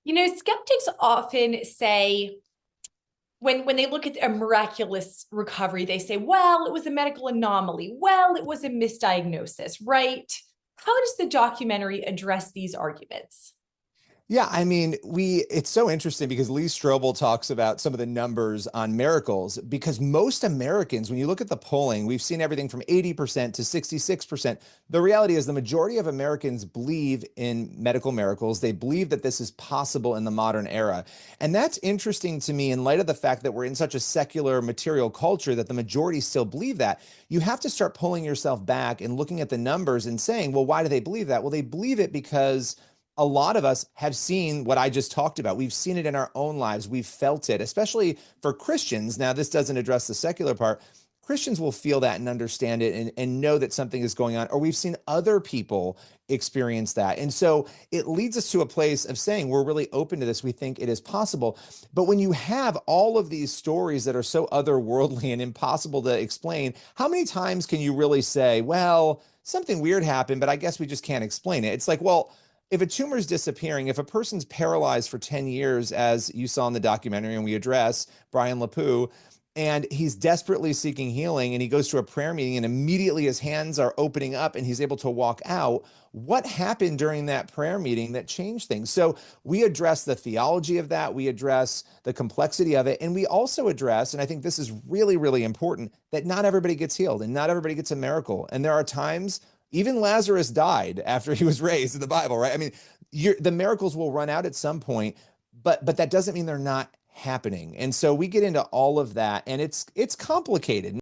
Skeptics often say when they look at a miraculous recovery, they say, well, it was a medical anomaly. Well, it was a misdiagnosis, right? How does the documentary address these arguments? Yeah, I mean, it's so interesting because Lee Strobel talks about some of the numbers on miracles because most Americans, when you look at the polling, we've seen everything from 80% to 66%. The reality is the majority of Americans believe in medical miracles. They believe that this is possible in the modern era. And that's interesting to me in light of the fact that we're in such a secular material culture that the majority still believe that. You have to start pulling yourself back and looking at the numbers and saying, well, why do they believe that? Well, they believe it because a lot of us have seen what I just talked about. We've seen it in our own lives. We've felt it, especially for Christians. Now, this doesn't address the secular part. Christians will feel that and understand it and know that something is going on, or we've seen other people experience that. And so it leads us to a place of saying we're really open to this. We think it is possible. But when you have all of these stories that are so otherworldly and impossible to explain, how many times can you really say, well, something weird happened, but I guess we just can't explain it? It's like, well, if a tumor is disappearing, if a person's paralyzed for 10 years, as you saw in the documentary, and we address Brian LaPoo, and he's desperately seeking healing, and he goes to a prayer meeting, and immediately his hands are opening up and he's able to walk out. What happened during that prayer meeting that changed things? So we address the theology of that, we address the complexity of it, and we also address, and I think this is really, really important, that not everybody gets healed and not everybody gets a miracle. And there are times even Lazarus died after he was raised in the Bible, right? I mean, the miracles will run out at some point, but that doesn't mean they're not happening. And so we get into all of that, and it's complicated.